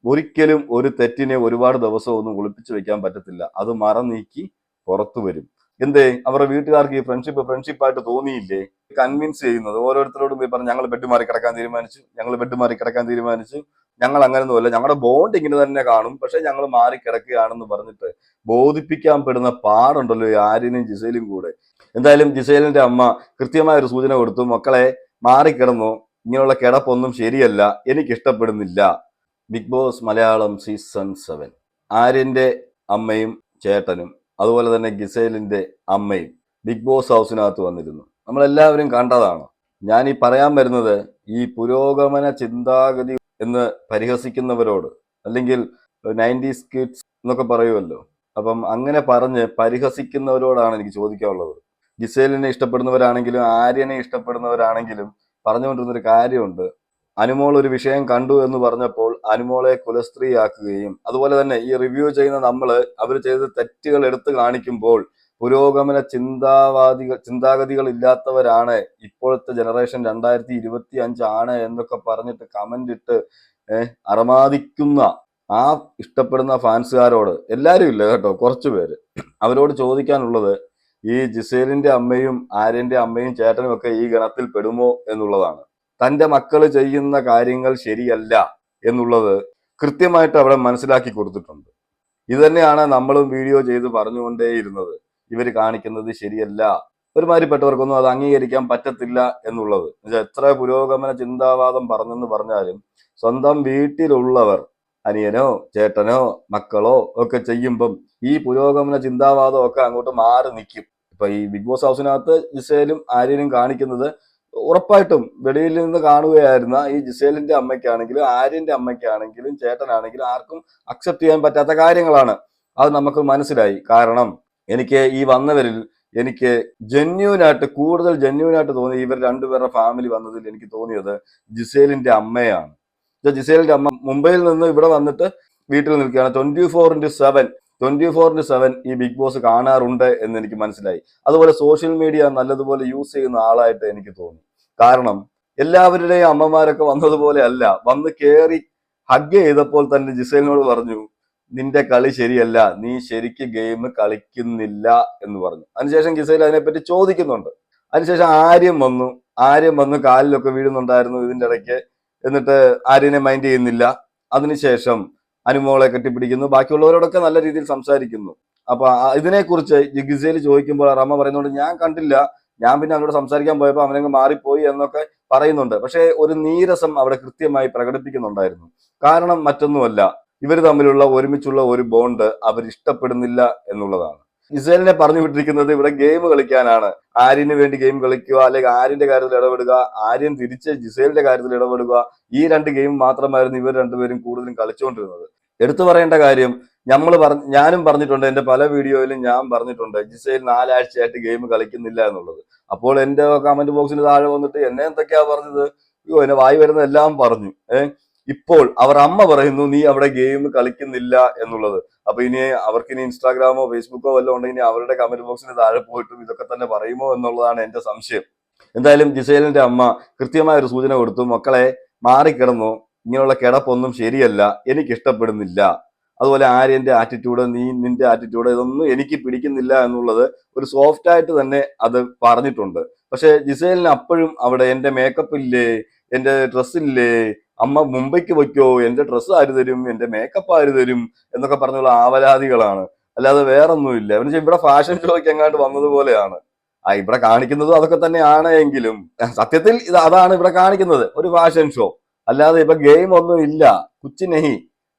ഒരിക്കലും ഒരു തെറ്റിനെ ഒരുപാട് ദിവസം ഒന്നും ഒളിപ്പിച്ചു വെക്കാൻ പറ്റത്തില്ല. അത് മറനീക്കി പുറത്തു വരും. എന്തേ അവരുടെ വീട്ടുകാർക്ക് ഈ ഫ്രണ്ട്ഷിപ്പായിട്ട് തോന്നിയില്ലേ? കൺവിൻസ് ചെയ്യുന്നത് ഓരോരുത്തരോടും പോയി പറഞ്ഞു, ഞങ്ങൾ ബെഡ് മാറി കിടക്കാൻ തീരുമാനിച്ചു, ഞങ്ങൾ അങ്ങനൊന്നുമല്ല, ഞങ്ങളുടെ ബോണ്ട് ഇങ്ങനെ തന്നെ കാണും, പക്ഷെ ഞങ്ങൾ മാറി കിടക്കുകയാണെന്ന് പറഞ്ഞിട്ട് ബോധിപ്പിക്കാൻ പെടുന്ന പാടുണ്ടല്ലോ ഈ ആര്യനും ജിസേലും കൂടെ. എന്തായാലും ജിസേലിന്റെ അമ്മ കൃത്യമായ ഒരു സൂചന കൊടുത്തു, മക്കളെ മാറിക്കിടന്നു, ഇങ്ങനെയുള്ള കിടപ്പൊന്നും ശരിയല്ല, എനിക്കിഷ്ടപ്പെടുന്നില്ല. ബിഗ് ബോസ് മലയാളം സീസൺ 7 ആര്യന്റെ അമ്മയും ചേട്ടനും അതുപോലെ തന്നെ ഗിസേലിന്റെ അമ്മയും ബിഗ് ബോസ് ഹൗസിനകത്ത് വന്നിരുന്നു. നമ്മളെല്ലാവരും കണ്ടതാണ്. ഞാൻ ഈ പറയാൻ വരുന്നത് ഈ പുരോഗമന ചിന്താഗതി എന്ന് പരിഹസിക്കുന്നവരോട്, അല്ലെങ്കിൽ 90s കിഡ്സ് എന്നൊക്കെ പറയുമല്ലോ, അപ്പം അങ്ങനെ പറഞ്ഞ് പരിഹസിക്കുന്നവരോടാണ് എനിക്ക് ചോദിക്കാനുള്ളത്. ഗിസേലിനെ ഇഷ്ടപ്പെടുന്നവരാണെങ്കിലും ആര്യനെ ഇഷ്ടപ്പെടുന്നവരാണെങ്കിലും പറഞ്ഞുകൊണ്ടിരുന്നൊരു കാര്യമുണ്ട്. അനുമോൾ ഒരു വിഷയം കണ്ടു എന്ന് പറഞ്ഞപ്പോൾ അനുമോളെ കുലസ്ത്രീയാക്കുകയും അതുപോലെ തന്നെ ഈ റിവ്യൂ ചെയ്യുന്ന അവർ ചെയ്ത തെറ്റുകൾ എടുത്തു കാണിക്കുമ്പോൾ പുരോഗമന ചിന്താഗതികൾ ഇല്ലാത്തവരാണ് ഇപ്പോഴത്തെ ജനറേഷൻ 2025 ആണ് എന്നൊക്കെ പറഞ്ഞിട്ട് കമന്റ് ഇട്ട് അറമാദിക്കുന്ന ആ ഇഷ്ടപ്പെടുന്ന ഫാൻസുകാരോട്, എല്ലാവരും ഇല്ല കേട്ടോ, കുറച്ചു പേര്, അവരോട് ചോദിക്കാനുള്ളത് ഈ ജിസേലിന്റെ അമ്മയും ആര്യന്റെ അമ്മയും ചേട്ടനും ഒക്കെ ഈ ഗണത്തിൽ പെടുമോ എന്നുള്ളതാണ്. തന്റെ മക്കള് ചെയ്യുന്ന കാര്യങ്ങൾ ശരിയല്ല എന്നുള്ളത് കൃത്യമായിട്ട് അവിടെ മനസ്സിലാക്കി കൊടുത്തിട്ടുണ്ട്. ഇത് തന്നെയാണ് നമ്മളും വീഡിയോ ചെയ്ത് പറഞ്ഞുകൊണ്ടേയിരുന്നത്. ഇവർ കാണിക്കുന്നത് ശരിയല്ല, ഒരുമാതിരിപ്പെട്ടവർക്കൊന്നും അത് അംഗീകരിക്കാൻ പറ്റത്തില്ല എന്നുള്ളത്. എത്ര പുരോഗമന ചിന്താവാദം പറഞ്ഞെന്ന് പറഞ്ഞാലും സ്വന്തം വീട്ടിലുള്ളവർ അനിയനോ ചേട്ടനോ മക്കളോ ഒക്കെ ചെയ്യുമ്പം ഈ പുരോഗമന ചിന്താവാദം ഒക്കെ അങ്ങോട്ട് മാറി നിൽക്കും. ഇപ്പൊ ഈ ബിഗ് ബോസ് ഹൗസിനകത്ത് ജിസേലും ആര്യനും കാണിക്കുന്നത് ഉറപ്പായിട്ടും വെളിയിൽ നിന്ന് കാണുകയായിരുന്ന ഈ ജിസേലിന്റെ അമ്മയ്ക്കാണെങ്കിലും ആര്യന്റെ അമ്മയ്ക്കാണെങ്കിലും ചേട്ടനാണെങ്കിലും ആർക്കും അക്സെപ്റ്റ് ചെയ്യാൻ പറ്റാത്ത കാര്യങ്ങളാണ്. അത് നമുക്ക് മനസ്സിലായി. കാരണം എനിക്ക് ഈ വന്നവരിൽ എനിക്ക് കൂടുതൽ ജെന്യൂനായിട്ട് തോന്നി ഇവർ രണ്ടുപേരുടെ ഫാമിലി വന്നതിൽ എനിക്ക് തോന്നിയത് ജിസേലിന്റെ അമ്മയാണ്. ജിസേലിന്റെ അമ്മ മുംബൈയിൽ നിന്ന് ഇവിടെ വന്നിട്ട് വീട്ടിൽ നിൽക്കുകയാണ്. 24/7 ഈ ബിഗ് ബോസ് കാണാറുണ്ട് എന്ന് എനിക്ക് മനസ്സിലായി. അതുപോലെ സോഷ്യൽ മീഡിയ നല്ലതുപോലെ യൂസ് ചെയ്യുന്ന ആളായിട്ട് എനിക്ക് തോന്നി. കാരണം എല്ലാവരുടെയും അമ്മമാരൊക്കെ വന്നതുപോലെ അല്ല, വന്ന് കയറി ഹഗ് ചെയ്തപ്പോൾ തന്നെ ജിസേലിനോട് പറഞ്ഞു, നിന്റെ കളി ശരിയല്ല, നീ ശരിക്ക് ഗെയിം കളിക്കുന്നില്ല എന്ന് പറഞ്ഞു. അതിനുശേഷം ജിസേൽ അതിനെപ്പറ്റി ചോദിക്കുന്നുണ്ട്. അതിനുശേഷം ആര്യം വന്നു കാലിലൊക്കെ വീഴുന്നുണ്ടായിരുന്നു ഇതിന്റെ ഇടയ്ക്ക്. എന്നിട്ട് ആര്യനെ മൈൻഡ് ചെയ്യുന്നില്ല. അതിനുശേഷം അനുമോളെ കെട്ടിപ്പിടിക്കുന്നു, ബാക്കിയുള്ളവരോടൊക്കെ നല്ല രീതിയിൽ സംസാരിക്കുന്നു. അപ്പൊ ഇതിനെക്കുറിച്ച് ജിസേൽ ചോദിക്കുമ്പോൾ റമ പറയുന്നുണ്ട്, ഞാൻ കണ്ടില്ല, ഞാൻ പിന്നെ അവരോട് സംസാരിക്കാൻ പോയപ്പോൾ അവനങ്ങ് മാറിപ്പോയി എന്നൊക്കെ പറയുന്നുണ്ട്. പക്ഷെ ഒരു നീരസം അവിടെ കൃത്യമായി പ്രകടിപ്പിക്കുന്നുണ്ടായിരുന്നു. കാരണം മറ്റൊന്നുമല്ല, ഇവർ തമ്മിലുള്ള ഒരുമിച്ചുള്ള ഒരു ബോണ്ട് അവർ ഇഷ്ടപ്പെടുന്നില്ല എന്നുള്ളതാണ്. ജിസേലിനെ പറഞ്ഞു വിട്ടിരിക്കുന്നത് ഇവിടെ ഗെയിം കളിക്കാനാണ്. ആര്യന് വേണ്ടി ഗെയിം കളിക്കുക, അല്ലെങ്കിൽ ആര്യന്റെ കാര്യത്തിൽ ഇടപെടുക, ആര്യൻ തിരിച്ച് ജിസേലിന്റെ കാര്യത്തിൽ ഇടപെടുക, ഈ രണ്ട് ഗെയിം മാത്രമായിരുന്നു ഇവർ രണ്ടുപേരും കൂടുതലും കളിച്ചുകൊണ്ടിരുന്നത്. എടുത്തു പറയേണ്ട കാര്യം, ഞാനും പറഞ്ഞിട്ടുണ്ട്, എന്റെ പല വീഡിയോയിലും ഞാൻ പറഞ്ഞിട്ടുണ്ട് ജിസേൽ 4 ആഴ്ചയായിട്ട് ഗെയിം കളിക്കുന്നില്ല എന്നുള്ളത്. അപ്പോൾ എന്റെ കമന്റ് ബോക്സിന് താഴെ വന്നിട്ട് എന്നെ എന്തൊക്കെയാ പറഞ്ഞത്, എന്നെ വായി വരുന്ന എല്ലാം പറഞ്ഞു. ഇപ്പോൾ അവർ അമ്മ പറയുന്നു നീ അവിടെ ഗെയിം കളിക്കുന്നില്ല എന്നുള്ളത്. അപ്പൊ അവർക്കിനി ഇൻസ്റ്റാഗ്രാമോ ഫേസ്ബുക്കോ വല്ലതും ഉണ്ടെങ്കിൽ അവരുടെ കമന്റ് ബോക്സിന് താഴെ പോയിട്ടും ഇതൊക്കെ തന്നെ പറയുമോ എന്നുള്ളതാണ് എന്റെ സംശയം. എന്തായാലും ജിസേലിന്റെ അമ്മ കൃത്യമായ ഒരു സൂചന കൊടുത്തു, മക്കളെ മാറിക്കിടന്നു, ഇങ്ങനെയുള്ള കിടപ്പൊന്നും ശരിയല്ല, എനിക്കിഷ്ടപ്പെടുന്നില്ല. അതുപോലെ ആര്യന്റെ ആറ്റിറ്റ്യൂഡ്, നിന്റെ ആറ്റിറ്റ്യൂഡ്, ഇതൊന്നും എനിക്ക് പിടിക്കുന്നില്ല എന്നുള്ളത് ഒരു സോഫ്റ്റ് ആയിട്ട് തന്നെ അത് പറഞ്ഞിട്ടുണ്ട്. പക്ഷെ ജിസേലിന് അപ്പോഴും അവിടെ എന്റെ മേക്കപ്പ് ഇല്ലേ, എന്റെ ഡ്രസ് ഇല്ലേ, അമ്മ മുംബൈക്ക് വയ്ക്കോ, എന്റെ ഡ്രസ്സ് ആര് തരും, എന്റെ മേക്കപ്പ് ആര് തരും എന്നൊക്കെ പറഞ്ഞുള്ള ആവലാതികളാണ്, അല്ലാതെ വേറൊന്നുമില്ല. എന്നുവെച്ചാൽ ഇവിടെ ഫാഷൻ ഷോയ്ക്ക് എങ്ങാണ്ട് വന്നതുപോലെയാണ്. ഇവിടെ കാണിക്കുന്നതും അതൊക്കെ തന്നെയാണ് എങ്കിലും സത്യത്തിൽ അതാണ് ഇവിടെ കാണിക്കുന്നത്, ഒരു ഫാഷൻ ഷോ. അല്ലാതെ ഇപ്പൊ ഗെയിം ഒന്നും ഇല്ല, കുച്ചിനെഹി.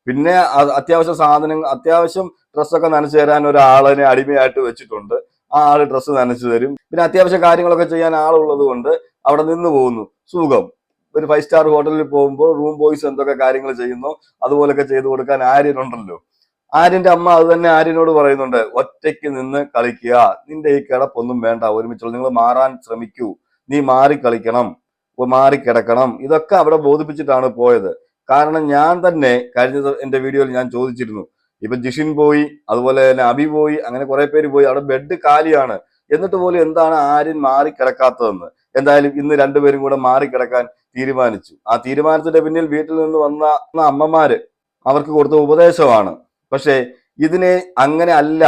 പിന്നെ അത്യാവശ്യം ഡ്രസ്സൊക്കെ നനച്ചു തരാൻ ഒരാളിനെ അടിമയായിട്ട് വെച്ചിട്ടുണ്ട്. ആ ആള് ഡ്രസ്സ് നനച്ചു തരും. പിന്നെ അത്യാവശ്യം കാര്യങ്ങളൊക്കെ ചെയ്യാൻ ആളുള്ളത് കൊണ്ട് അവിടെ നിന്ന് പോകുന്നു, സുഖം. ഒരു 5 സ്റ്റാർ ഹോട്ടലിൽ പോകുമ്പോൾ റൂം ബോയ്സ് എന്തൊക്കെ കാര്യങ്ങൾ ചെയ്യുന്നോ അതുപോലൊക്കെ ചെയ്തു കൊടുക്കാൻ ആര്യനുണ്ടല്ലോ. ആര്യന്റെ അമ്മ അത് തന്നെ ആര്യനോട് പറയുന്നുണ്ട്, ഒറ്റയ്ക്ക് നിന്ന് കളിക്കുക, നിന്റെ ഈ കിടപ്പൊന്നും വേണ്ട, ഒരുമിച്ചുള്ള നിങ്ങൾ മാറാൻ ശ്രമിക്കൂ, നീ മാറി കളിക്കണം, മാറിക്കിടക്കണം. ഇതൊക്കെ അവിടെ ബോധിപ്പിച്ചിട്ടാണ് പോയത്. കാരണം ഞാൻ തന്നെ കഴിഞ്ഞ എന്റെ വീഡിയോയിൽ ഞാൻ ചോദിച്ചിരുന്നു, ഇപ്പൊ ജിഷിൻ പോയി, അതുപോലെ തന്നെ അബി പോയി, അങ്ങനെ കുറെ പേര് പോയി, അവിടെ ബെഡ് കാലിയാണ്. എന്നിട്ട് പോലും എന്താണ് ആര്യൻ മാറിക്കിടക്കാത്തതെന്ന്. എന്തായാലും ഇന്ന് രണ്ടുപേരും കൂടെ മാറിക്കിടക്കാൻ തീരുമാനിച്ചു. ആ തീരുമാനത്തിന്റെ പിന്നിൽ വീട്ടിൽ നിന്ന് വന്ന അമ്മമാര് അവർക്ക് കൊടുത്ത ഉപദേശമാണ്. പക്ഷേ ഇതിനെ അങ്ങനെ അല്ല,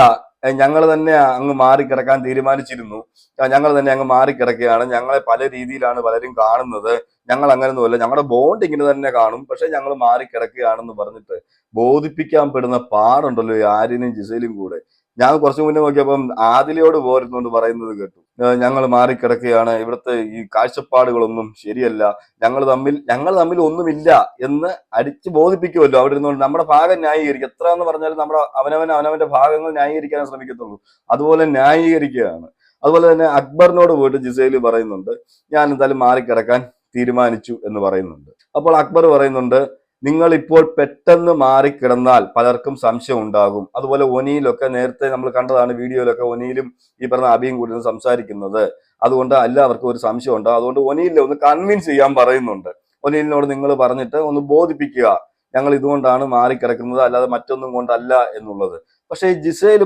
ഞങ്ങൾ തന്നെ അങ്ങ് മാറിക്കിടക്കാൻ തീരുമാനിച്ചിരുന്നു, ഞങ്ങൾ തന്നെ അങ്ങ് മാറിക്കിടക്കുകയാണ്, ഞങ്ങളെ പല രീതിയിലാണ് പലരും കാണുന്നത്, ഞങ്ങൾ അങ്ങനെയൊന്നുമല്ല, ഞങ്ങളുടെ ബോണ്ട് ഇങ്ങനെ തന്നെ കാണും, പക്ഷെ ഞങ്ങൾ മാറിക്കിടക്കുകയാണെന്ന് പറഞ്ഞിട്ട് ബോധിപ്പിക്കാൻ പെടുന്ന പാടുണ്ടല്ലോ ഈ ആര്യനും ജിസയിലും കൂടെ. ഞാൻ കുറച്ചു മുന്നേ നോക്കിയപ്പം ആദിലയോട് പോരുന്നുകൊണ്ട് പറയുന്നത് കേട്ടു, ഞങ്ങൾ മാറിക്കിടക്കുകയാണ്, ഇവിടുത്തെ ഈ കാഴ്ചപ്പാടുകളൊന്നും ശരിയല്ല, ഞങ്ങൾ തമ്മിൽ ഒന്നുമില്ല എന്ന് അടിച്ച് ബോധിപ്പിക്കുമല്ലോ അവിടെ ഇരുന്നുകൊണ്ട്. നമ്മുടെ ഭാഗം ന്യായീകരിക്കും, എത്ര എന്ന് പറഞ്ഞാലും നമ്മുടെ അവനവന്റെ ഭാഗങ്ങൾ ന്യായീകരിക്കാൻ ശ്രമിക്കത്തുള്ളൂ, അതുപോലെ ന്യായീകരിക്കുകയാണ്. അതുപോലെ തന്നെ അക്ബറിനോട് പോയിട്ട് ജിസേൽ പറയുന്നുണ്ട്, ഞാൻ എന്തായാലും മാറിക്കിടക്കാൻ തീരുമാനിച്ചു എന്ന് പറയുന്നുണ്ട്. അപ്പോൾ അക്ബർ പറയുന്നുണ്ട്, നിങ്ങൾ ഇപ്പോൾ പെട്ടെന്ന് മാറിക്കിടന്നാൽ പലർക്കും സംശയം ഉണ്ടാകും. അതുപോലെ ഒനിയിലൊക്കെ നേരത്തെ നമ്മൾ കണ്ടതാണ്, വീഡിയോയിലൊക്കെ ഒനിയിലും ഈ പറഞ്ഞ അബിയും കൂടി സംസാരിക്കുന്നത്, അതുകൊണ്ട് എല്ലാവർക്കും ഒരു സംശയം ഉണ്ടാകും. അതുകൊണ്ട് ഒനിയിലെ ഒന്ന് കൺവിൻസ് ചെയ്യാൻ പറയുന്നുണ്ട്. ഒനിയിലിനോട് നിങ്ങൾ പറഞ്ഞിട്ട് ഒന്ന് ബോധിപ്പിക്കുക, ഞങ്ങൾ ഇതുകൊണ്ടാണ് മാറിക്കിടക്കുന്നത്, അല്ലാതെ മറ്റൊന്നും കൊണ്ടല്ല എന്നുള്ളത്. പക്ഷേ ഈ ജിസേൽ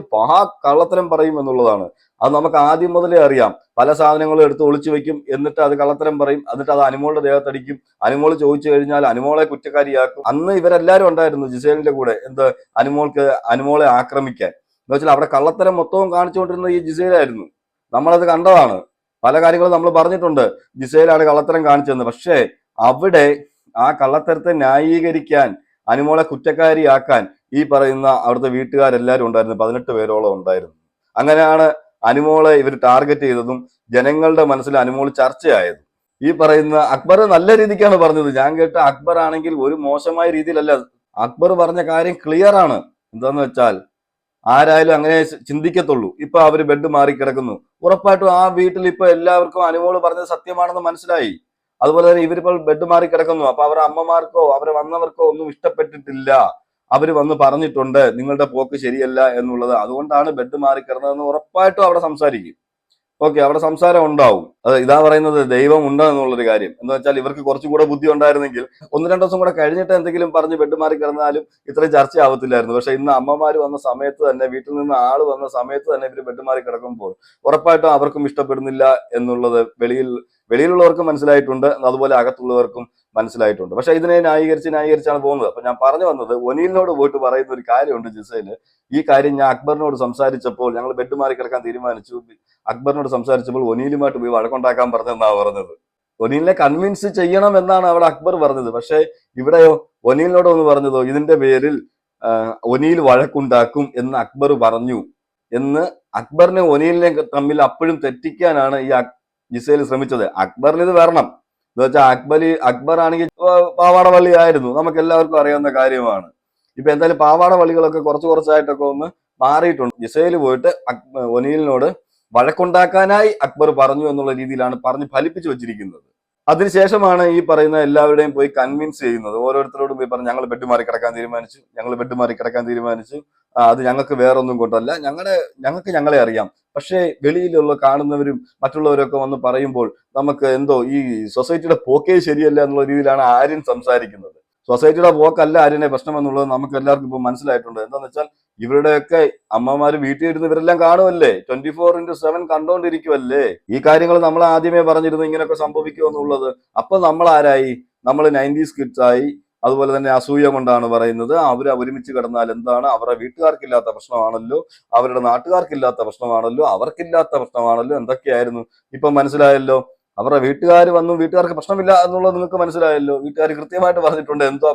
കള്ളത്തരം പറയും എന്നുള്ളതാണ്. അത് നമുക്ക് ആദ്യം മുതലേ അറിയാം. പല സാധനങ്ങളും എടുത്ത് ഒളിച്ചു വെക്കും, എന്നിട്ട് അത് കള്ളത്തരം പറയും, എന്നിട്ട് അത് അനുമോളുടെ ദേഹത്തടിക്കും. അനുമോൾ ചോദിച്ചു കഴിഞ്ഞാൽ അനുമോളെ കുറ്റക്കാരിയാക്കും. അന്ന് ഇവരെല്ലാരും ഉണ്ടായിരുന്നു ജിസേലിന്റെ കൂടെ, അനുമോളെ ആക്രമിക്കാൻ. എന്ന് വെച്ചാൽ അവിടെ കള്ളത്തരം മൊത്തവും കാണിച്ചുകൊണ്ടിരുന്നത് ഈ ജിസേലായിരുന്നു. നമ്മളത് കണ്ടതാണ്, പല കാര്യങ്ങളും നമ്മൾ പറഞ്ഞിട്ടുണ്ട്, ജിസേലാണ് കള്ളത്തരം കാണിച്ചതെന്ന്. പക്ഷേ അവിടെ ആ കള്ളത്തരത്തെ ന്യായീകരിക്കാൻ, അനുമോളെ കുറ്റക്കാരിയാക്കാൻ ഈ പറയുന്ന അവിടുത്തെ വീട്ടുകാരെല്ലാരും ഉണ്ടായിരുന്നു, 18 പേരോളം ഉണ്ടായിരുന്നു. അങ്ങനെയാണ് അനുമോളെ ഇവർ ടാർഗറ്റ് ചെയ്തതും ജനങ്ങളുടെ മനസ്സിൽ അനുമോൾ ചർച്ചയായത്. ഈ പറയുന്ന അക്ബർ നല്ല രീതിക്കാണ് പറഞ്ഞത്. ഞാൻ കേട്ട അക്ബർ ആണെങ്കിൽ ഒരു മോശമായ രീതിയിലല്ല. അക്ബർ പറഞ്ഞ കാര്യം ക്ലിയർ ആണ്. എന്താന്ന് വെച്ചാൽ ആരായാലും അങ്ങനെ ചിന്തിക്കത്തുള്ളൂ. ഇപ്പൊ അവര് ബെഡ് മാറി കിടക്കുന്നു, ഉറപ്പായിട്ടും ആ വീട്ടിൽ ഇപ്പൊ എല്ലാവർക്കും അനുമോള് പറഞ്ഞത് സത്യമാണെന്ന് മനസ്സിലായി. അതുപോലെ തന്നെ ഇവരിപ്പോൾ ബെഡ് മാറി കിടക്കുന്നു. അപ്പൊ അവരുടെ അമ്മമാർക്കോ അവരെ വന്നവർക്കോ ഒന്നും ഇഷ്ടപ്പെട്ടിട്ടില്ല. അവര് വന്ന് പറഞ്ഞിട്ടുണ്ട് നിങ്ങളുടെ പോക്ക് ശരിയല്ല എന്നുള്ളത്, അതുകൊണ്ടാണ് ബെഡ് മാറി കിടന്നതെന്ന് ഉറപ്പായിട്ടും അവിടെ സംസാരിക്കും. ഓക്കെ, അവിടെ സംസാരം ഉണ്ടാവും. അത് ഇതാ പറയുന്നത്, ദൈവം ഉണ്ട് എന്നുള്ളൊരു കാര്യം. എന്ന് വെച്ചാൽ ഇവർക്ക് കുറച്ചുകൂടെ ബുദ്ധി ഉണ്ടായിരുന്നെങ്കിൽ 1-2 ദിവസം കൂടെ കഴിഞ്ഞിട്ട് എന്തെങ്കിലും പറഞ്ഞ് ബെഡ് മാറി കിടന്നാലും ഇത്രയും ചർച്ചയാവത്തില്ലായിരുന്നു. പക്ഷെ ഇന്ന് അമ്മമാര് വന്ന സമയത്ത് തന്നെ, വീട്ടിൽ നിന്ന് ആള് വന്ന സമയത്ത് തന്നെ ഇവര് ബെഡ് മാറി കിടക്കുമ്പോൾ ഉറപ്പായിട്ടും അവർക്കും ഇഷ്ടപ്പെടുന്നില്ല എന്നുള്ളത് വെളിയിലുള്ളവർക്കും മനസ്സിലായിട്ടുണ്ട്, അതുപോലെ അകത്തുള്ളവർക്കും മനസ്സിലായിട്ടുണ്ട്. പക്ഷെ ഇതിനെ ന്യായീകരിച്ചാണ് പോകുന്നത്. അപ്പൊ ഞാൻ പറഞ്ഞു വന്നത്, ഒനീലിനോട് പോയിട്ട് പറയുന്ന ഒരു കാര്യമുണ്ട് ജിസയില്. ഈ കാര്യം ഞാൻ അക്ബറിനോട് സംസാരിച്ചപ്പോൾ, ഞങ്ങൾ ബെഡ് മാറി കിടക്കാൻ തീരുമാനിച്ചു, അക്ബറിനോട് സംസാരിച്ചപ്പോൾ ഒനീലുമായിട്ട് പോയി വഴക്കുണ്ടാക്കാൻ പറഞ്ഞെന്നാണ് പറഞ്ഞത്. ഒനീലിനെ കൺവിൻസ് ചെയ്യണം എന്നാണ് അവിടെ അക്ബർ പറഞ്ഞത്. പക്ഷെ ഇവിടെയോ ഒനീലിനോട് ഒന്ന് പറഞ്ഞതോ, ഇതിന്റെ പേരിൽ ഒനീൽ വഴക്കുണ്ടാക്കും എന്ന് അക്ബർ പറഞ്ഞു എന്ന്. അക്ബറിനെ ഒനീലിനെ തമ്മിൽ അപ്പോഴും തെറ്റിക്കാനാണ് ഈ ജിസേൽ ശ്രമിച്ചത്. അക്ബറിന് ഇത് വരണം എന്ന് വെച്ചാൽ അക്ബർ ആണെങ്കിൽ പാവാട വള്ളി ആയിരുന്നു, നമുക്ക് എല്ലാവർക്കും അറിയാവുന്ന കാര്യമാണ്. ഇപ്പൊ എന്തായാലും പാവാട വള്ളികളൊക്കെ കുറച്ചായിട്ടൊക്കെ ഒന്ന് മാറിയിട്ടുണ്ട്. ജിസേൽ പോയിട്ട് ഒനീലിനോട് വഴക്കുണ്ടാക്കാനായി അക്ബർ പറഞ്ഞു എന്നുള്ള രീതിയിലാണ് പറഞ്ഞ് ഫലിപ്പിച്ചു വെച്ചിരിക്കുന്നത്. അതിനുശേഷമാണ് ഈ പറയുന്ന എല്ലാവരുടെയും പോയി കൺവിൻസ് ചെയ്യുന്നത്. ഓരോരുത്തരോടും പോയി പറഞ്ഞു, ഞങ്ങൾ ബെഡ് മാറി കിടക്കാൻ തീരുമാനിച്ചു, അത് ഞങ്ങൾക്ക് വേറൊന്നും കൊണ്ടല്ല, ഞങ്ങൾക്ക് ഞങ്ങളെ അറിയാം. പക്ഷേ വെളിയിലുള്ള കാണുന്നവരും മറ്റുള്ളവരൊക്കെ വന്ന് പറയുമ്പോൾ നമുക്ക് എന്തോ ഈ സൊസൈറ്റിയുടെ പോക്കേ ശരിയല്ല എന്നുള്ള രീതിയിലാണ് ആര്യൻ സംസാരിക്കുന്നത്. സൊസൈറ്റിയുടെ പോക്കല്ല ആര്യനെ പ്രശ്നം എന്നുള്ളത് നമുക്ക് എല്ലാവർക്കും ഇപ്പൊ മനസ്സിലായിട്ടുണ്ട്. എന്താന്ന് വെച്ചാൽ ഇവരുടെയൊക്കെ അമ്മമാര് വീട്ടിൽ ഇരുന്ന് ഇവരെല്ലാം കാണുമല്ലേ, 24/7 കണ്ടോണ്ടിരിക്കുമല്ലേ. ഈ കാര്യങ്ങൾ നമ്മൾ ആദ്യമേ പറഞ്ഞിരുന്നു ഇങ്ങനെയൊക്കെ സംഭവിക്കുമെന്നുള്ളത്. അപ്പൊ നമ്മൾ ആരായി? നമ്മൾ 90s കിഡ്സ് ആയി. അതുപോലെ തന്നെ അസൂയ കൊണ്ടാണ് പറയുന്നത്, അവർ ഒരുമിച്ച് കിടന്നാൽ എന്താണ്, അവരുടെ വീട്ടുകാർക്കില്ലാത്ത പ്രശ്നമാണല്ലോ, അവരുടെ നാട്ടുകാർക്കില്ലാത്ത പ്രശ്നമാണല്ലോ, അവർക്കില്ലാത്ത പ്രശ്നമാണല്ലോ, എന്തൊക്കെയായിരുന്നു. ഇപ്പൊ മനസ്സിലായല്ലോ, അവരുടെ വീട്ടുകാർക്ക് പ്രശ്നമില്ല എന്നുള്ളത് നിങ്ങൾക്ക് മനസ്സിലായല്ലോ. വീട്ടുകാർ കൃത്യമായിട്ട് പറഞ്ഞിട്ടുണ്ട് എന്തുവാ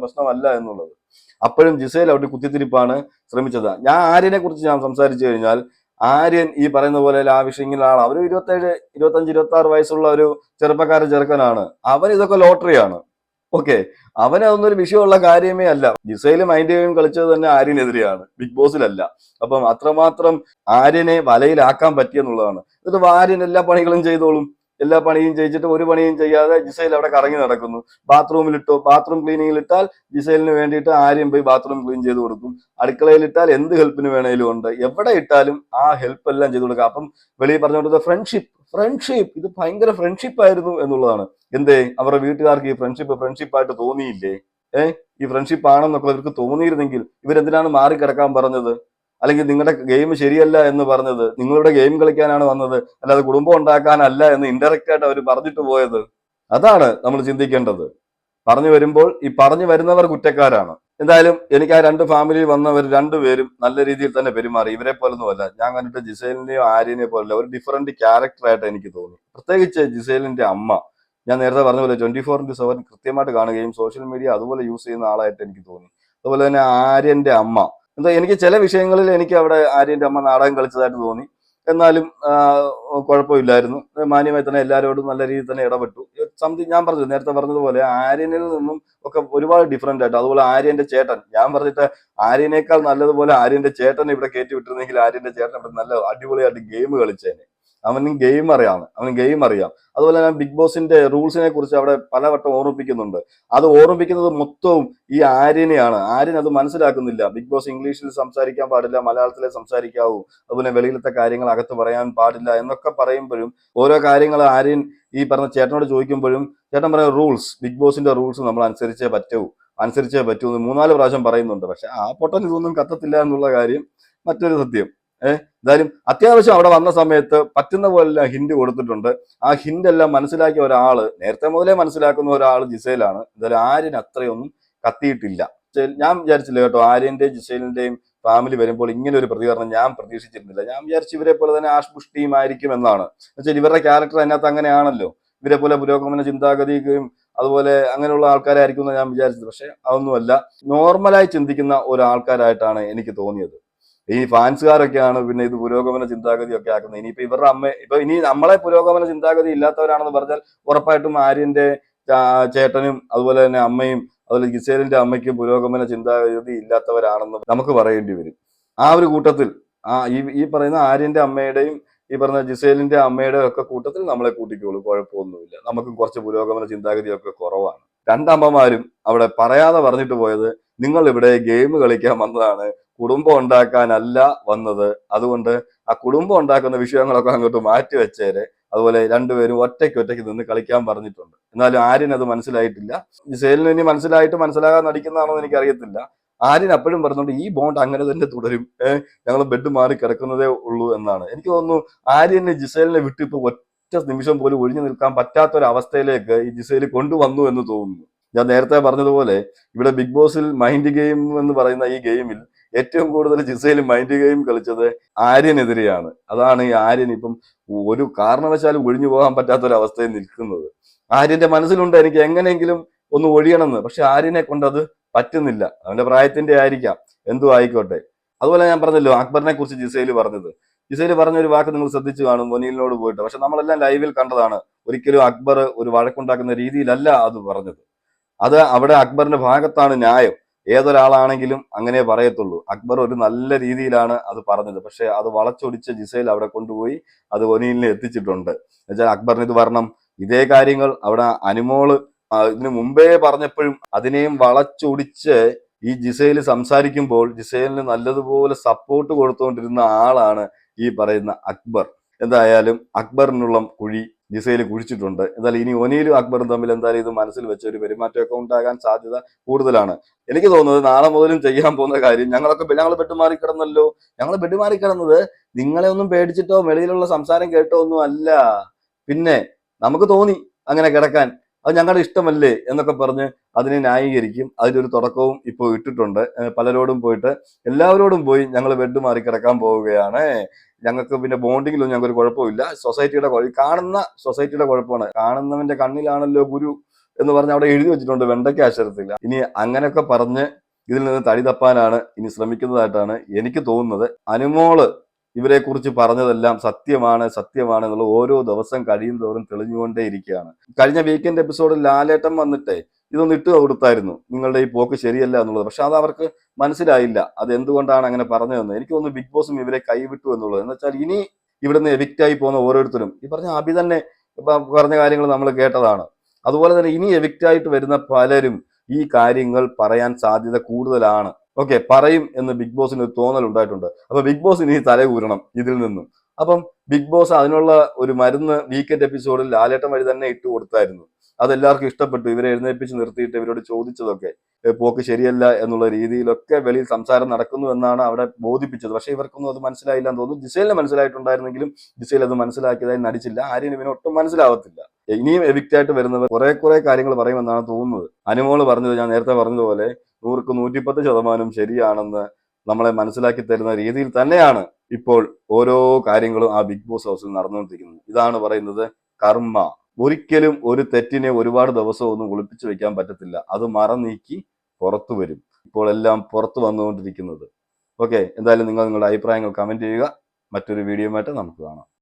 പ്രശ്നമല്ല എന്നുള്ളത്. അപ്പോഴും ജിസേൽ അവിടെ കുത്തിത്തിരിപ്പാണ് ശ്രമിച്ചത്. ആര്യനെ കുറിച്ച് ഞാൻ സംസാരിച്ചു കഴിഞ്ഞാൽ, ആര്യൻ ഈ പറയുന്ന പോലെ ലാവിഷിങ്ങിലുള്ള ആൾ. അവർ 27, 25, 26 വയസ്സുള്ള ഒരു ചെറുപ്പക്കാരൻ. അവൻ ഇതൊക്കെ ലോട്ടറിയാണ്. ഓക്കെ, അവനതൊന്നും ഒരു വിഷയമുള്ള കാര്യമേ അല്ല. ജിസേൽ മൈൻഡ് ഗെയിം കളിച്ചത് തന്നെ ആര്യനെതിരെയാണ്, ബിഗ് ബോസിലല്ല. അപ്പം അത്രമാത്രം ആര്യനെ വലയിലാക്കാൻ പറ്റിയെന്നുള്ളതാണ്. എന്നിട്ട് ആര്യൻ എല്ലാ പണികളും ചെയ്തോളും. എല്ലാ പണിയും ചെയ്തിട്ട് ഒരു പണിയും ചെയ്യാതെ ജിസേൽ അവിടെ കറങ്ങി നടക്കുന്നു. ബാത്റൂം ക്ലീനിങ്ങിൽ ഇട്ടാൽ ജിസേലിന് വേണ്ടിയിട്ട് ആര്യൻ പോയി ബാത്റൂം ക്ലീൻ ചെയ്ത് കൊടുക്കും. അടുക്കളയിൽ ഇട്ടാൽ എന്ത് ഹെൽപ്പിന് വേണേലും ഉണ്ട്. എവിടെ ഇട്ടാലും ആ ഹെൽപ്പ് എല്ലാം ചെയ്ത് കൊടുക്കുക. അപ്പം വെളിയിൽ പറഞ്ഞുകൊണ്ടത് ഫ്രണ്ട്ഷിപ്പ് ഇത് ഭയങ്കര ഫ്രണ്ട്ഷിപ്പ് ആയിരുന്നു എന്നുള്ളതാണ്. എന്തേ, അവരുടെ വീട്ടുകാർക്ക് ഈ ഫ്രണ്ട്ഷിപ്പായിട്ട് തോന്നിയില്ലേ? ഈ ഫ്രണ്ട്ഷിപ്പ് ആണെന്നൊക്കെ ഇവർക്ക് തോന്നിയിരുന്നെങ്കിൽ ഇവരെന്തിനാണ് മാറിക്കിടക്കാൻ പറഞ്ഞത്? അല്ലെങ്കിൽ നിങ്ങളുടെ ഗെയിം ശരിയല്ല എന്ന് പറഞ്ഞത്? നിങ്ങളുടെ ഗെയിം കളിക്കാനാണ് വന്നത്, അല്ലാതെ കുടുംബം ഉണ്ടാക്കാനല്ല എന്ന് ഇൻഡയറക്റ്റ് ആയിട്ട് അവർ പറഞ്ഞിട്ട് പോയത്. അതാണ് നമ്മൾ ചിന്തിക്കേണ്ടത്. പറഞ്ഞു വരുമ്പോൾ ഈ പറഞ്ഞു വരുന്നവർ കുറ്റക്കാരാണ്. എന്തായാലും എനിക്ക് ആ രണ്ട് ഫാമിലിയിൽ വന്നവർ രണ്ടുപേരും നല്ല രീതിയിൽ തന്നെ പെരുമാറി. ഇവരെ പോലൊന്നുമല്ല. ഞാൻ കണ്ടിട്ട് ജിസേലിനെയോ ആര്യനെയോ പോലല്ല, ഒരു ഡിഫറന്റ് ക്യാരക്ടറായിട്ട് എനിക്ക് തോന്നി. പ്രത്യേകിച്ച് ജിസേലിന്റെ അമ്മ. ഞാൻ നേരത്തെ പറഞ്ഞ പോലെ 24/7 കൃത്യമായിട്ട് കാണുകയും സോഷ്യൽ മീഡിയ അതുപോലെ യൂസ് ചെയ്യുന്ന ആളായിട്ട് എനിക്ക് തോന്നി. അതുപോലെ തന്നെ ആര്യന്റെ അമ്മ, എന്താ എനിക്ക് ചില വിഷയങ്ങളിൽ എനിക്ക് അവിടെ ആര്യന്റെ അമ്മ നാടകം കളിച്ചതായിട്ട് തോന്നി. എന്നാലും കുഴപ്പമില്ലായിരുന്നു. മാന്യമായി തന്നെ എല്ലാവരോടും നല്ല രീതിയിൽ തന്നെ ഇടപെട്ടു. സംതിങ് ഞാൻ പറഞ്ഞു നേരത്തെ പറഞ്ഞതുപോലെ ആര്യനിൽ നിന്നും ഒക്കെ ഒരുപാട് ഡിഫറന്റ് ആയിട്ട്. അതുപോലെ ആര്യന്റെ ചേട്ടൻ, ഞാൻ പറഞ്ഞിട്ട് ആര്യനേക്കാൾ നല്ലതുപോലെ ആര്യന്റെ ചേട്ടൻ ഇവിടെ കയറ്റി വിട്ടിരുന്നെങ്കിൽ ആര്യന്റെ ചേട്ടൻ ഇവിടെ നല്ല അടിപൊളിയായിട്ട് ഗെയിം കളിച്ചേനെ. അവനും ഗെയിം അറിയാം, അവന് ഗെയിം അറിയാം. അതുപോലെ തന്നെ ബിഗ് ബോസിന്റെ റൂൾസിനെ കുറിച്ച് അവിടെ പലവട്ടം ഓർമ്മിപ്പിക്കുന്നുണ്ട്. അത് ഓർമ്മിപ്പിക്കുന്നത് മൊത്തവും ഈ ആര്യനെയാണ്. ആര്യൻ അത് മനസ്സിലാക്കുന്നില്ല. ബിഗ് ബോസ് ഇംഗ്ലീഷിൽ സംസാരിക്കാൻ പാടില്ല, മലയാളത്തിലെ സംസാരിക്കാവൂ, അതുപോലെ വെളിയിലത്തെ കാര്യങ്ങൾ അകത്ത് പറയാൻ പാടില്ല എന്നൊക്കെ പറയുമ്പോഴും ഓരോ കാര്യങ്ങൾ ആര്യൻ ഈ പറഞ്ഞ ചേട്ടനോട് ചോദിക്കുമ്പോഴും ചേട്ടൻ പറയുന്ന റൂൾസ്, ബിഗ് ബോസിന്റെ റൂൾസ് നമ്മൾ അനുസരിച്ചേ പറ്റൂ എന്ന് 3-4 പ്രാവശ്യം പറയുന്നുണ്ട്. പക്ഷെ ആ പൊട്ടൻ ഇതൊന്നും കത്തത്തില്ല എന്നുള്ള കാര്യം മറ്റൊരു സത്യം. എന്തായാലും അത്യാവശ്യം അവിടെ വന്ന സമയത്ത് പറ്റുന്ന പോലെ ഹിന്റ് കൊടുത്തിട്ടുണ്ട്. ആ ഹിന്റ് എല്ലാം മനസ്സിലാക്കിയ ഒരാള്, നേരത്തെ മുതലേ മനസ്സിലാക്കുന്ന ഒരാൾ ജിസേലാണ്. എന്തായാലും ആര്യൻ അത്രയൊന്നും കത്തിയിട്ടില്ല. ഞാൻ വിചാരിച്ചില്ല കേട്ടോ, ആര്യന്റെയും ജിസേലിന്റെയും ഫാമിലി വരുമ്പോൾ ഇങ്ങനെ ഒരു പ്രതികരണം ഞാൻ പ്രതീക്ഷിച്ചിരുന്നില്ല. ഞാൻ വിചാരിച്ചു ഇവരെ പോലെ തന്നെ ആഷ്ബുഷ് ടീം ആയിരിക്കും എന്നാണ്. എന്നുവെച്ചാൽ ഇവരുടെ ക്യാരക്ടർ അതിനകത്ത് അങ്ങനെയാണല്ലോ. ഇവരെ പോലെ പുരോഗമന ചിന്താഗതിയും അതുപോലെ അങ്ങനെയുള്ള ആൾക്കാരായിരിക്കും എന്ന് ഞാൻ വിചാരിച്ചത്. പക്ഷെ അതൊന്നുമല്ല, നോർമലായി ചിന്തിക്കുന്ന ഒരാൾക്കാരായിട്ടാണ് എനിക്ക് തോന്നിയത്. ഈ ഫാൻസുകാരൊക്കെയാണ് പിന്നെ ഇത് പുരോഗമന ചിന്താഗതി ഒക്കെ ആക്കുന്നത്. ഇനിയിപ്പോ ഇവരുടെ ഇനി നമ്മളെ പുരോഗമന ചിന്താഗതി ഇല്ലാത്തവരാണെന്ന് പറഞ്ഞാൽ ഉറപ്പായിട്ടും ആര്യന്റെ ചേട്ടനും അതുപോലെ തന്നെ അമ്മയും അതുപോലെ ജിസേലിന്റെ അമ്മയ്ക്കും പുരോഗമന ചിന്താഗതി ഇല്ലാത്തവരാണെന്ന് നമുക്ക് പറയേണ്ടി വരും. ആ ഒരു കൂട്ടത്തിൽ ഈ പറയുന്ന ആര്യന്റെ അമ്മയുടെയും ഈ പറഞ്ഞ ജിസേലിന്റെ അമ്മയുടെ ഒക്കെ കൂട്ടത്തിൽ നമ്മളെ കൂട്ടിക്കോളൂ, കുഴപ്പമൊന്നുമില്ല. നമുക്ക് കുറച്ച് പുരോഗമന ചിന്താഗതിയൊക്കെ കുറവാണ്. രണ്ടമ്മമാരും അവിടെ പറയാതെ പറഞ്ഞിട്ട് പോയത്, നിങ്ങൾ ഇവിടെ ഗെയിം കളിക്കാൻ വന്നതാണ്, കുടുംബം ഉണ്ടാക്കാനല്ല വന്നത്. അതുകൊണ്ട് ആ കുടുംബം ഉണ്ടാക്കുന്ന വിഷയങ്ങളൊക്കെ അങ്ങോട്ട് മാറ്റി വെച്ചേരെ. അതുപോലെ രണ്ടുപേരും ഒറ്റയ്ക്ക് നിന്ന് കളിക്കാൻ പറഞ്ഞിട്ടുണ്ട്. എന്നാലും ആര്യൻ അത് മനസ്സിലായിട്ടില്ല. ജിസേലിന് ഇനി മനസ്സിലാകാൻ നടിക്കുന്നതാണോ എന്ന് എനിക്കറിയത്തില്ല. ആര്യൻ അപ്പോഴും പറഞ്ഞുകൊണ്ട് ഈ ബോണ്ട് അങ്ങനെ തന്നെ തുടരും, ഞങ്ങൾ ബെഡ് മാറി കിടക്കുന്നതേ ഉള്ളൂ എന്നാണ്. എനിക്ക് തോന്നുന്നു ആര്യന് ജിസേലിനെ വിട്ട് ഇപ്പൊ ഒറ്റ നിമിഷം പോലും ഒഴിഞ്ഞു നിൽക്കാൻ പറ്റാത്തൊരവസ്ഥയിലേക്ക് ഈ ജിസേൽ കൊണ്ടുവന്നു എന്ന് തോന്നുന്നു. ഞാൻ നേരത്തെ പറഞ്ഞതുപോലെ ഇവിടെ ബിഗ് ബോസിൽ മൈൻഡ് ഗെയിം എന്ന് പറയുന്ന ഈ ഗെയിമിൽ ഏറ്റവും കൂടുതൽ ജിസേൽ മൈൻഡ് ഗെയിം കളിച്ചത് ആര്യനെതിരെയാണ്. അതാണ് ഈ ആര്യൻ ഇപ്പം ഒരു കാരണവശാലും ഒഴിഞ്ഞു പോകാൻ പറ്റാത്തൊരവസ്ഥയിൽ നിൽക്കുന്നത്. ആര്യന്റെ മനസ്സിലുണ്ട് എനിക്ക് എങ്ങനെയെങ്കിലും ഒന്ന് ഒഴിയണമെന്ന്. പക്ഷെ ആര്യനെ കൊണ്ട് അത് പറ്റുന്നില്ല. അവന്റെ പ്രായത്തിന്റെ ആയിരിക്കാം, എന്തോ ആയിക്കോട്ടെ. അതുപോലെ ഞാൻ പറഞ്ഞല്ലോ അക്ബറിനെ കുറിച്ച് ജിസേൽ പറഞ്ഞ ഒരു വാക്ക് നിങ്ങൾ ശ്രദ്ധിച്ചു കാണും, മൊനീലിനോട് പോയിട്ട്. പക്ഷെ നമ്മളെല്ലാം ലൈവിൽ കണ്ടതാണ്. ഒരിക്കലും അക്ബർ ഒരു വഴക്കുണ്ടാക്കുന്ന രീതിയിലല്ല അത് പറഞ്ഞത്. അത് അവിടെ അക്ബറിന്റെ ഭാഗത്താണ് ന്യായം. ഏതൊരാളാണെങ്കിലും അങ്ങനെ പറയത്തുള്ളൂ. അക്ബർ ഒരു നല്ല രീതിയിലാണ് അത് പറഞ്ഞത്. പക്ഷെ അത് വളച്ചൊടിച്ച് ജിസേൽ അവിടെ കൊണ്ടുപോയി അത് ഒനീലിനെ എത്തിച്ചിട്ടുണ്ട്. എന്നുവെച്ചാൽ അക്ബറിന് ഇത് വരണം. ഇതേ കാര്യങ്ങൾ അവിടെ അനുമോള് ഇതിനു മുമ്പേ പറഞ്ഞപ്പോഴും അതിനെയും വളച്ചൊടിച്ച് ഈ ജിസേൽ സംസാരിക്കുമ്പോൾ ജിസേലിന് നല്ലതുപോലെ സപ്പോർട്ട് കൊടുത്തുകൊണ്ടിരുന്ന ആളാണ് ഈ പറയുന്ന അക്ബർ. എന്തായാലും അക്ബറിനുള്ള കുഴി ജിസേൽ കുഴിച്ചിട്ടുണ്ട്. എന്തായാലും ഇനി ഒനീലും അക്ബറും തമ്മിൽ എന്തായാലും ഇത് മനസ്സിൽ വെച്ച ഒരു പെരുമാറ്റമൊക്കെ ഉണ്ടാകാൻ സാധ്യത കൂടുതലാണ്. എനിക്ക് തോന്നുന്നത് നാളെ മുതലും ചെയ്യാൻ പോകുന്ന കാര്യം, ഞങ്ങൾ ബെഡ് മാറി കിടന്നല്ലോ, ഞങ്ങൾ ബെഡ് മാറി കിടന്നത് നിങ്ങളെ ഒന്നും പേടിച്ചിട്ടോ വെളിയിലുള്ള സംസാരം കേട്ടോ ഒന്നും അല്ല. പിന്നെ നമുക്ക് തോന്നി അങ്ങനെ കിടക്കാൻ, അത് ഞങ്ങളുടെ ഇഷ്ടമല്ലേ എന്നൊക്കെ പറഞ്ഞ് അതിനെ ന്യായീകരിക്കും. അതിനൊരു തുടക്കവും ഇപ്പോൾ ഇട്ടിട്ടുണ്ട്. എല്ലാവരോടും പോയി ഞങ്ങൾ ബെഡ് മാറി കിടക്കാൻ പോവുകയാണ്, ഞങ്ങൾക്ക് പിന്നെ ബോണ്ടിങ്ങിലൊന്നും ഞങ്ങൾക്ക് ഒരു കുഴപ്പമില്ല, കാണുന്ന സൊസൈറ്റിയുടെ കുഴപ്പമാണ്, കാണുന്നവന്റെ കണ്ണിലാണല്ലോ ഗുരു എന്ന് പറഞ്ഞ് അവിടെ എഴുതി വെച്ചിട്ടുണ്ട് വെണ്ടയ്ക്ക അക്ഷരത്തില്ല. ഇനി അങ്ങനെയൊക്കെ പറഞ്ഞ് ഇതിൽ നിന്ന് തടി തപ്പാനാണ് ഇനി ശ്രമിക്കുന്നതായിട്ടാണ് എനിക്ക് തോന്നുന്നത്. അനുമോള് ഇവരെ കുറിച്ച് പറഞ്ഞതെല്ലാം സത്യമാണ് എന്നുള്ള ഓരോ ദിവസം കഴിയും തോറും തെളിഞ്ഞുകൊണ്ടേ ഇരിക്കുകയാണ്. കഴിഞ്ഞ വീക്കെൻഡ് എപ്പിസോഡിൽ ലാലേട്ടൻ വന്നിട്ടേ ഇതൊന്ന് ഇട്ട് കൊടുത്തായിരുന്നു, നിങ്ങളുടെ ഈ പോക്ക് ശരിയല്ല എന്നുള്ളത്. പക്ഷെ അത് അവർക്ക് മനസ്സിലായില്ല അത് എന്തുകൊണ്ടാണ് അങ്ങനെ പറഞ്ഞതെന്ന്. എനിക്ക് തോന്നുന്നു ബിഗ് ബോസും ഇവരെ കൈവിട്ടു എന്നുള്ളത്. എന്ന് വെച്ചാൽ ഇനി ഇവിടുന്ന് എവിക്റ്റ് ആയി പോകുന്ന ഓരോരുത്തരും, ഈ പറഞ്ഞ അഭി തന്നെ പറഞ്ഞ കാര്യങ്ങൾ നമ്മൾ കേട്ടതാണ്. അതുപോലെ തന്നെ ഇനി എവിക്റ്റ് ആയിട്ട് വരുന്ന പലരും ഈ കാര്യങ്ങൾ പറയാൻ സാധ്യത കൂടുതലാണ്. ഓക്കെ, പറയും എന്ന് ബിഗ് ബോസിന് ഒരു തോന്നൽ ഉണ്ടായിട്ടുണ്ട്. അപ്പൊ ബിഗ് ബോസ് ഇനി തലകൂരണം ഇതിൽ നിന്നും. അപ്പം ബിഗ് ബോസ് അതിനുള്ള ഒരു മരുന്ന് വീക്കെൻഡ് എപ്പിസോഡിൽ ലാലേട്ടൻ വഴി തന്നെ ഇട്ട് കൊടുത്തായിരുന്നു. അതെല്ലാവർക്കും ഇഷ്ടപ്പെട്ടു. ഇവരെ എഴുന്നേൽപ്പിച്ച് നിർത്തിയിട്ട് ഇവരോട് ചോദിച്ചതൊക്കെ പോക്ക് ശരിയല്ല എന്നുള്ള രീതിയിലൊക്കെ വെളിയിൽ സംസാരം നടക്കുന്നു എന്നാണ് അവിടെ ബോധിപ്പിച്ചത്. പക്ഷെ ഇവർക്കൊന്നും അത് മനസ്സിലായില്ല എന്ന് തോന്നുന്നു. ജിസേലിന് മനസ്സിലായിട്ടുണ്ടായിരുന്നെങ്കിലും ജിസേൽ അത് മനസ്സിലാക്കിയതായി നടിച്ചില്ല. ആര്യന് ഇവന് ഒട്ടും മനസ്സിലാവത്തില്ല. ഇനിയും എവിക്റ്റ് ആയിട്ട് വരുന്നവർ കുറെ കാര്യങ്ങൾ പറയുമെന്നാണ് തോന്നുന്നത്. അനുമോള് പറഞ്ഞത് ഞാൻ നേരത്തെ പറഞ്ഞതുപോലെ 100ക്ക് 110% ശരിയാണെന്ന് നമ്മളെ മനസ്സിലാക്കി തരുന്ന രീതിയിൽ തന്നെയാണ് ഇപ്പോൾ ഓരോ കാര്യങ്ങളും ആ ബിഗ് ബോസ് ഹൗസിൽ നടന്നുകൊണ്ടിരിക്കുന്നത്. ഇതാണ് പറയുന്നത് കർമ്മ. ഒരിക്കലും ഒരു തെറ്റിനെ ഒരുപാട് ദിവസമൊന്നും ഒളിപ്പിച്ചു വെക്കാൻ പറ്റത്തില്ല. അത് മറനീക്കി പുറത്തു വരും. ഇപ്പോൾ എല്ലാം പുറത്തു വന്നുകൊണ്ടിരിക്കുന്നത്. ഓക്കെ, എന്തായാലും നിങ്ങൾ നിങ്ങളുടെ അഭിപ്രായങ്ങൾ കമന്റ് ചെയ്യുക. മറ്റൊരു വീഡിയോയുമായിട്ട് നമുക്ക് കാണാം.